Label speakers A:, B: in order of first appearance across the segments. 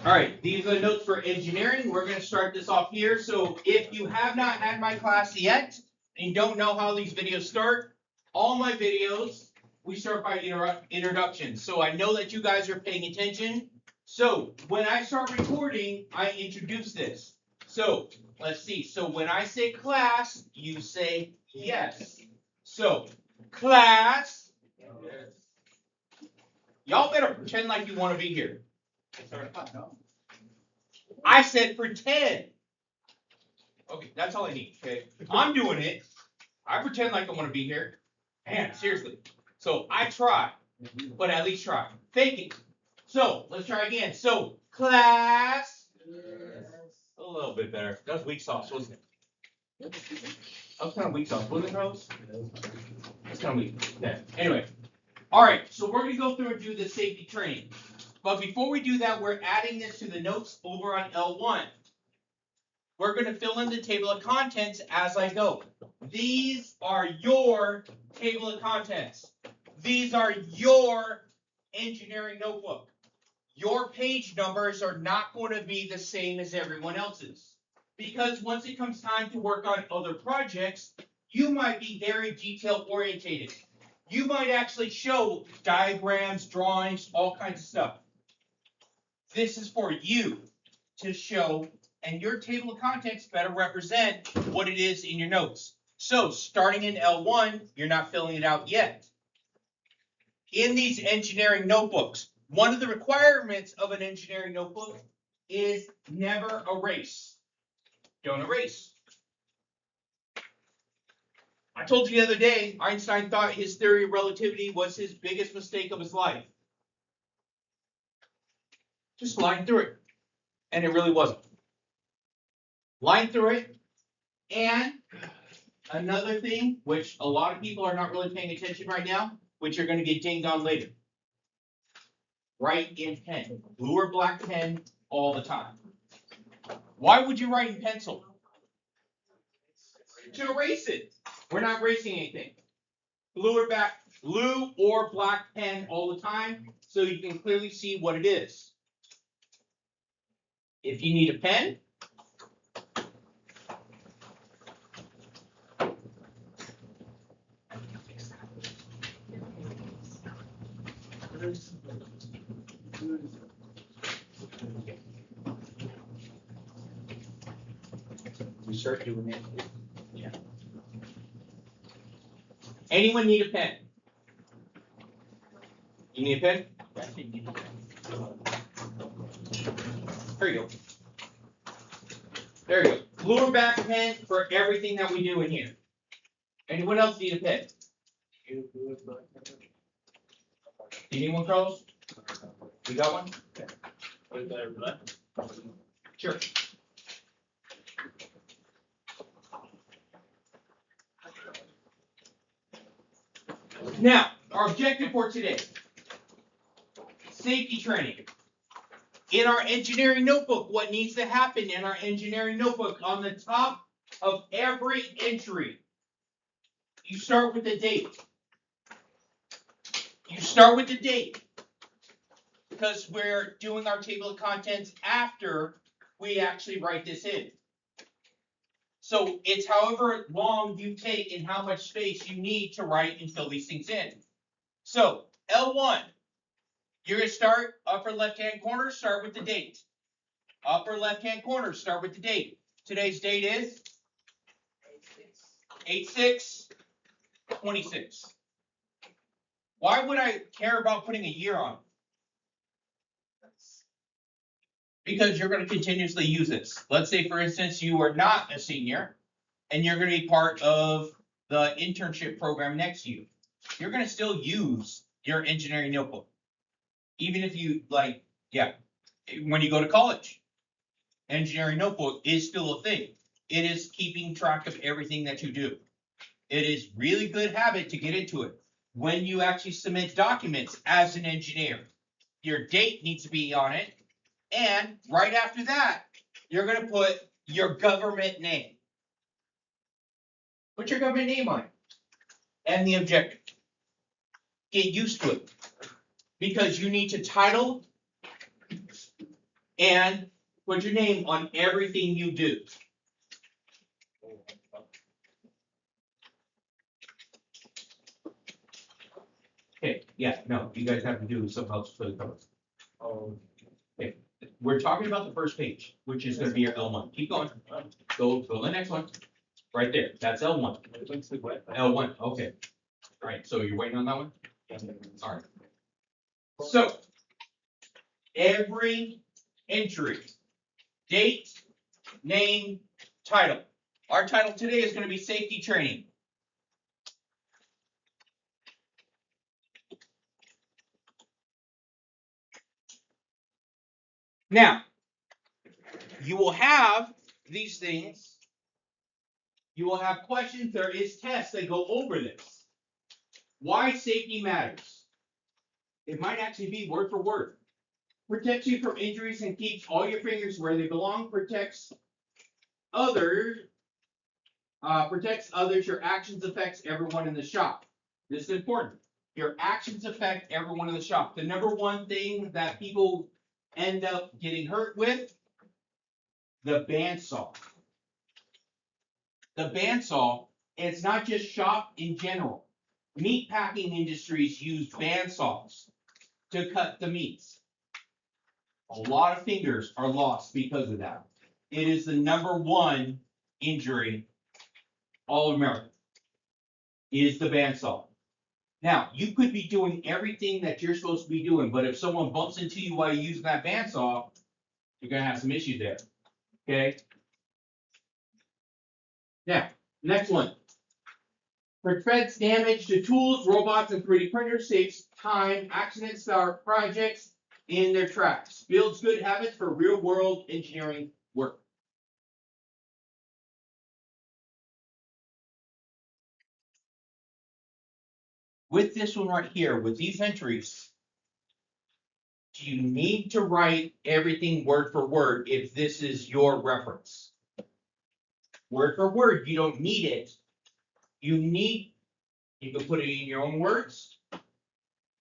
A: All right, these are the notes for engineering. We're going to start this off here. So if you have not had my class yet and you don't know how these videos start, all my videos, we start by introduction. So I know that you guys are paying attention. So when I start recording, I introduce this. So let's see. So when I say class, you say yes. So class, y'all better pretend like you want to be here. I said pretend. Okay, that's all I need. Okay, I'm doing it. I pretend like I want to be here. Man, seriously. So I try, but at least try. Fake it. So let's try again. So class. A little bit better. That was weak sauce, wasn't it? That was kind of weak sauce, wasn't it, Rose? That's kind of weak. Yeah. Anyway. All right. So we're gonna go through and do the safety training. But before we do that, we're adding this to the notes over on L1. We're going to fill in the table of contents as I go. These are your table of contents. These are your engineering notebook. Your page numbers are not going to be the same as everyone else's. Because once it comes time to work on other projects, you might be very detail orientated. You might actually show diagrams, drawings, all kinds of stuff. This is for you to show, and your table of contents better represent what it is in your notes. So starting in L1, you're not filling it out yet. In these engineering notebooks, one of the requirements of an engineering notebook is never erase. Don't erase. I told you the other day, Einstein thought his theory of relativity was his biggest mistake of his life. Just line through it. And it really wasn't. Line through it. And another thing, which a lot of people are not really paying attention right now, which you're going to get dinged on later. Write in pen. Blue or black pen all the time. Why would you write in pencil? To erase it. We're not erasing anything. Blue or black pen all the time, so you can clearly see what it is. If you need a pen, we start doing it. Yeah. Anyone need a pen? You need a pen? There you go. There you go. Blue or black pen for everything that we do in here. Anyone else need a pen? Do you need one, Carlos? You got one? Okay. Sure. Now, our objective for today, safety training. In our engineering notebook, what needs to happen in our engineering notebook, on the top of every entry, you start with the date. You start with the date because we're doing our table of contents after we actually write this in. So it's however long you take and how much space you need to write and fill these things in. So L1, you're going to start upper left-hand corner, start with the date. Upper left-hand corner, start with the date. Today's date is 8/6/26. Why would I care about putting a year on it? Because you're going to continuously use this. Let's say, for instance, you are not a senior and you're going to be part of the internship program next year. You're going to still use your engineering notebook. Even if you when you go to college, engineering notebook is still a thing. It is keeping track of everything that you do. It is really good habit to get into it. When you actually submit documents as an engineer, your date needs to be on it. And right after that, you're going to put your government name. Put your government name on it. And the objective. Get used to it. Because you need to title and put your name on everything you do. Okay, yeah, no, you guys have to do something else for the codes. Okay, we're talking about the first page, which is gonna be your L1. Keep going. Go to the next one. Right there, that's L1. L1, okay. All right, so you're waiting on that one? All right. So, every entry, date, name, title. Our title today is gonna be safety training. Now, you will have these things. You will have questions. There is tests that go over this. Why safety matters. It might actually be word for word. Protects you from injuries and keeps all your fingers where they belong. Protects others. Your actions affects everyone in the shop. This is important. Your actions affect everyone in the shop. The number one thing that people end up getting hurt with, the bandsaw. The bandsaw, and it's not just shop in general. Meat packing industries use bandsaws to cut the meats. A lot of fingers are lost because of that. It is the number one injury all of America is the bandsaw. Now, you could be doing everything that you're supposed to be doing, but if someone bumps into you while you're using that bandsaw, you're going to have some issues there. Okay? Now, next one. Prevents damage to tools, robots, and 3D printers, saves time, accidents start projects in their tracks, builds good habits for real-world engineering work. With this one right here, with these entries, do you need to write everything word for word if this is your reference? Word for word, you don't need it. You can put it in your own words.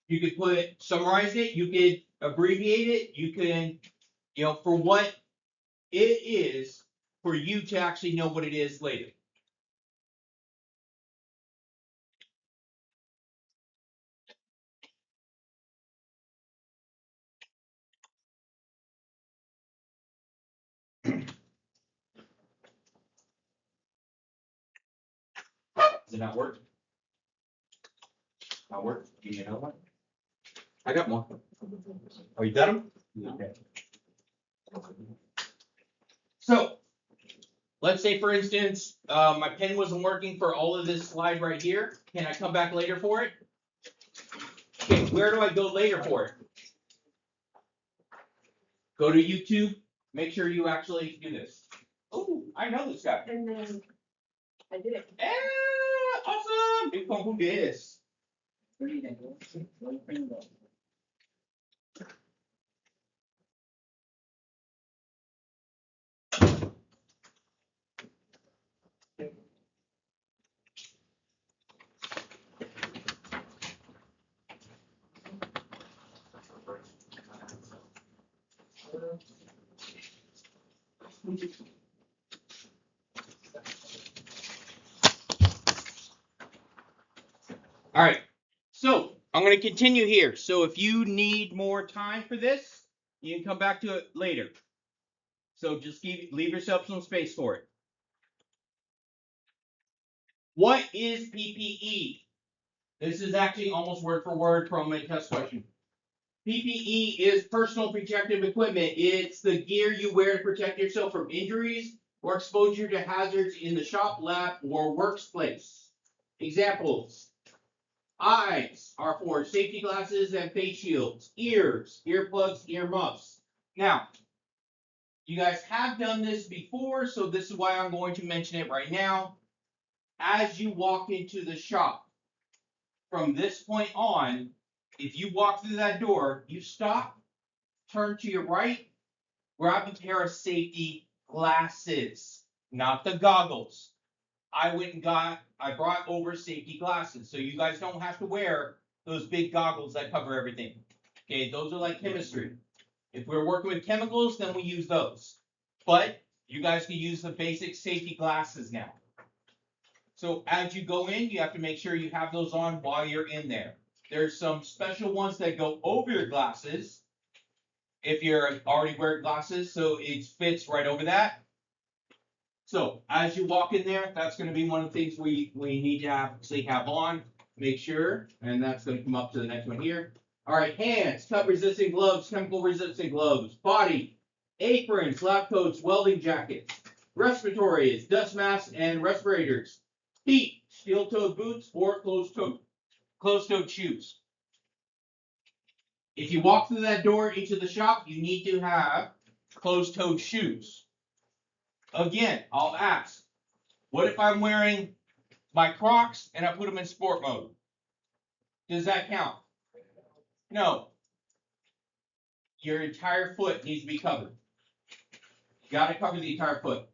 A: You could summarize it. You could abbreviate it. You can, for what it is, for you to actually know what it is later. Does it not work? Not work? Give me another one. I got more. Oh, you got them? Okay. So, let's say, for instance, my pen wasn't working for all of this slide right here. Can I come back later for it? Okay, where do I go later for it? Go to YouTube. Make sure you actually do this. Oh, I know this guy.
B: And then I did it.
A: Awesome! Big pump this. All right, so I'm going to continue here. So if you need more time for this, you can come back to it later. So just leave yourself some space for it. What is PPE? This is actually almost word for word from a test question. PPE is personal protective equipment. It's the gear you wear to protect yourself from injuries or exposure to hazards in the shop, lab, or workplace. Examples. Eyes are for safety glasses and face shields. Ears, earplugs, earmuffs. Now, you guys have done this before, so this is why I'm going to mention it right now. As you walk into the shop, from this point on, if you walk through that door, you stop, turn to your right, grab a pair of safety glasses, not the goggles. I brought over safety glasses, so you guys don't have to wear those big goggles that cover everything. Okay, those are like chemistry. If we're working with chemicals, then we use those. But you guys can use the basic safety glasses now. So as you go in, you have to make sure you have those on while you're in there. There's some special ones that go over your glasses if you're already wearing glasses, so it fits right over that. So as you walk in there, that's going to be one of the things we need to have on. Make sure, and that's going to come up to the next one here. All right, hands, cut resistant gloves, chemical resistant gloves, body, aprons, lab coats, welding jackets, respiratories, dust masks, and respirators. Feet, steel-toed boots or closed-toed shoes. If you walk through that door into the shop, you need to have closed-toed shoes. Again, I'll ask, what if I'm wearing my Crocs and I put them in sport mode? Does that count? No. Your entire foot needs to be covered. You got to cover the entire foot.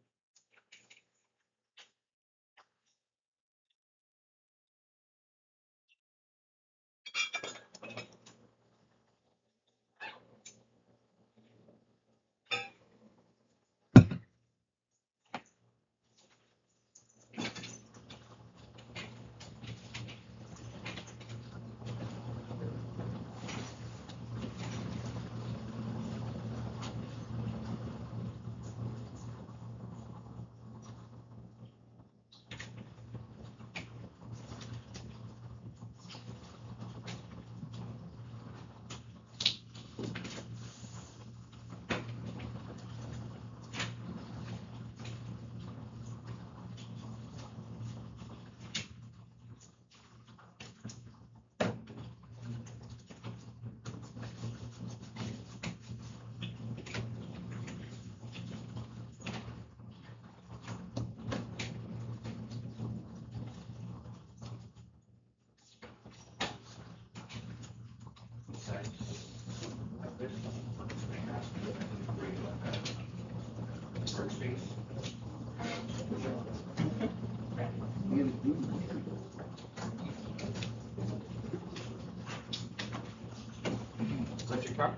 A: Is that your car?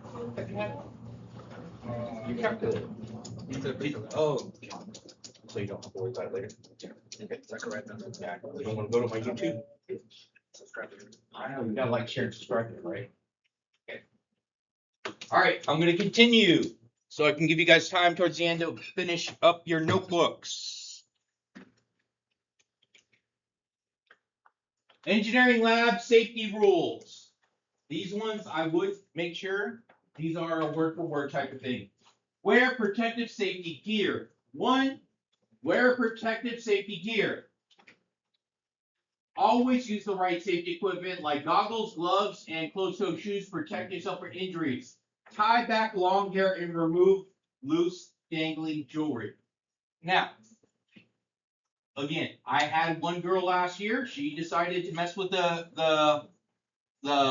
A: You kept it. Oh. So you don't have to worry about it later? Yeah. Okay, is that correct? Yeah, you don't want to go to my YouTube? Subscribe. I know, you gotta like, share, and subscribe, right? Okay. All right, I'm gonna continue, so I can give you guys time towards the end to finish up your notebooks. Engineering lab safety rules. These ones I would make sure, these are a word for word type of thing. Wear protective safety gear. 1, wear protective safety gear. Always use the right safety equipment like goggles, gloves, and closed-toed shoes to protect yourself from injuries. Tie back long hair and remove loose, dangling jewelry. Now, again, I had one girl last year. She decided to mess with the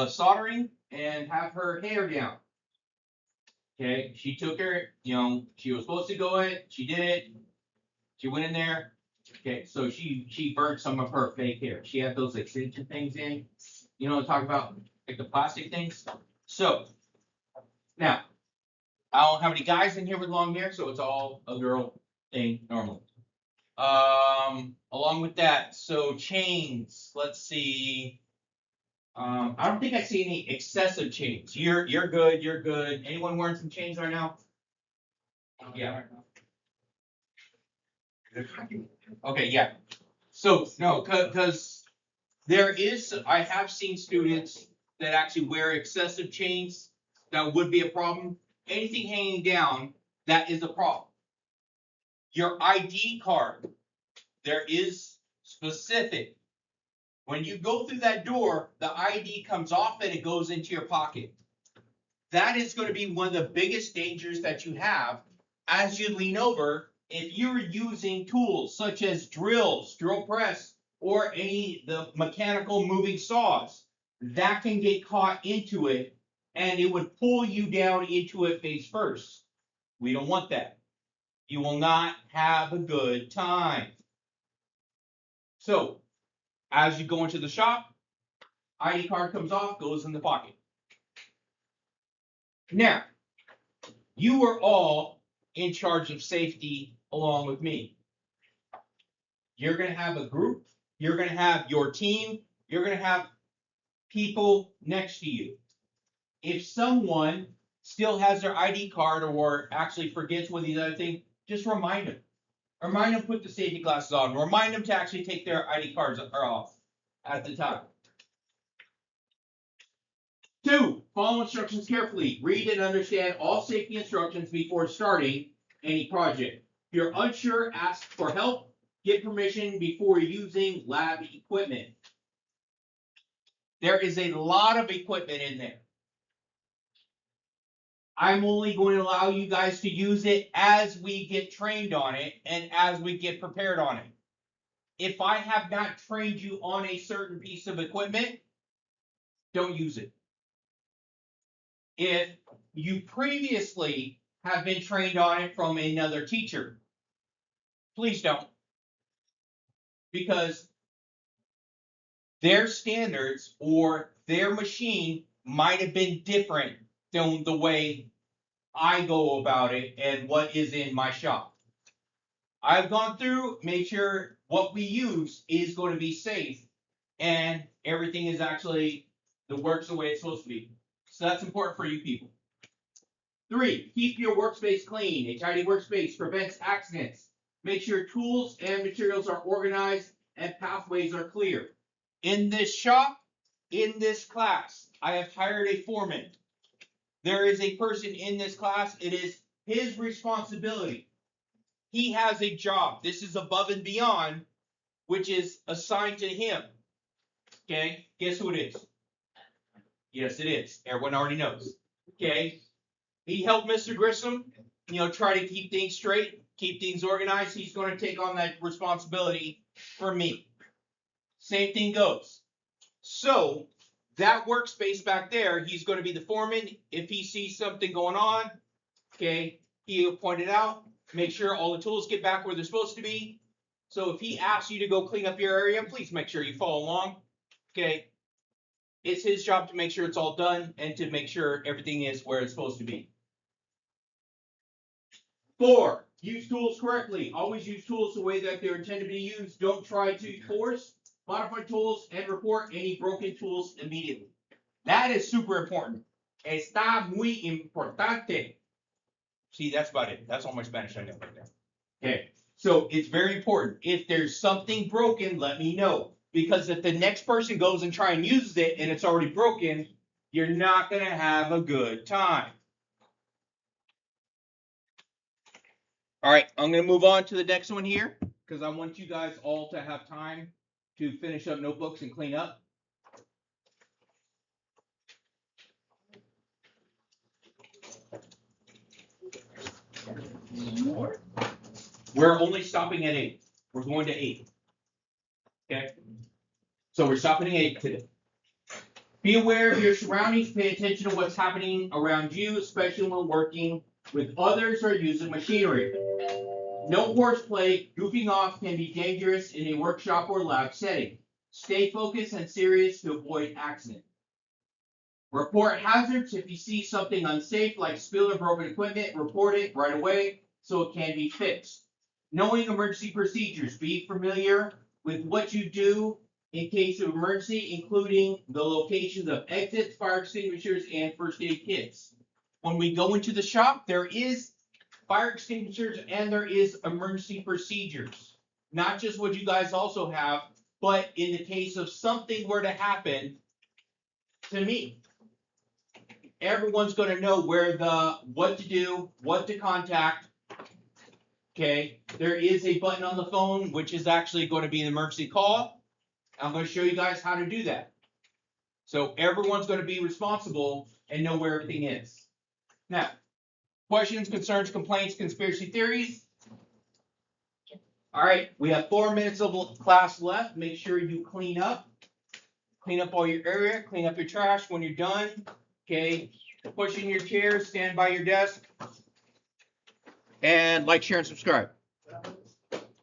A: soldering and have her hair down. Okay, she took her, she was supposed to go in, she did it, she went in there. Okay, so she burnt some of her fake hair. She had those extension things in, talk about like the plastic things. So now I don't have any guys in here with long hair, so it's all a girl thing normally. Along with that, so chains, let's see. I don't think I see any excessive chains. You're good, you're good. Anyone wearing some chains right now? Yeah. Okay, yeah. So no, because I have seen students that actually wear excessive chains. That would be a problem. Anything hanging down, that is a problem. Your ID card, there is specific. When you go through that door, the ID comes off and it goes into your pocket. That is going to be one of the biggest dangers that you have as you lean over. If you're using tools such as drills, drill press, or the mechanical moving saws, that can get caught into it and it would pull you down into it face first. We don't want that. You will not have a good time. So, as you go into the shop, ID card comes off, goes in the pocket. Now, You are all in charge of safety along with me. You're going to have a group. You're going to have your team. You're going to have people next to you. If someone still has their ID card or actually forgets one of these other things, just remind them. Remind them to put the safety glasses on. Remind them to actually take their ID cards off at the time. 2, follow instructions carefully. Read and understand all safety instructions before starting any project. If you're unsure, ask for help. Get permission before using lab equipment. There is a lot of equipment in there. I'm only going to allow you guys to use it as we get trained on it and as we get prepared on it. If I have not trained you on a certain piece of equipment, don't use it. If you previously have been trained on it from another teacher, please don't. Because their standards or their machine might have been different than the way I go about it and what is in my shop. I've gone through, made sure what we use is going to be safe and everything is actually works the way it's supposed to be. So that's important for you people. 3, keep your workspace clean. A tidy workspace prevents accidents. Make sure tools and materials are organized and pathways are clear. In this shop, in this class, I have hired a foreman. There is a person in this class. It is his responsibility. He has a job. This is above and beyond, which is assigned to him. Okay, guess who it is? Yes, it is. Everyone already knows. Okay, he helped Mr. Grissom, try to keep things straight, keep things organized. He's going to take on that responsibility for me. Same thing goes. So that workspace back there, he's going to be the foreman. If he sees something going on, okay, he'll point it out, make sure all the tools get back where they're supposed to be. So if he asks you to go clean up your area, please make sure you follow along. Okay, it's his job to make sure it's all done and to make sure everything is where it's supposed to be. 4, use tools correctly. Always use tools the way that they're intended to be used. Don't try to force, modify tools, and report any broken tools immediately. That is super important. Está muy importante. See, that's about it. That's all my Spanish I know right there. Okay, so it's very important. If there's something broken, let me know. Because if the next person goes and try and uses it and it's already broken, you're not going to have a good time. All right, I'm going to move on to the next one here because I want you guys all to have time to finish up notebooks and clean up. We're only stopping at 8. We're going to 8. Okay? So we're stopping at 8 today. Be aware of your surroundings. Pay attention to what's happening around you, especially when working with others or using machinery. No horseplay. Goofing off can be dangerous in a workshop or lab setting. Stay focused and serious to avoid accident. Report hazards. If you see something unsafe like spill or broken equipment, report it right away so it can be fixed. Knowing emergency procedures. Be familiar with what you do in case of emergency, including the locations of exits, fire extinguishers, and first aid kits. When we go into the shop, there is fire extinguishers and there is emergency procedures. Not just what you guys also have, but in the case of something were to happen to me, everyone's going to know what to do, what to contact. Okay, there is a button on the phone which is actually going to be an emergency call. I'm going to show you guys how to do that. So everyone's going to be responsible and know where everything is. Now, questions, concerns, complaints, conspiracy theories. All right, we have 4 minutes of class left. Make sure you clean up. Clean up all your area. Clean up your trash when you're done. Okay, push in your chairs. Stand by your desk. And like, share, and subscribe.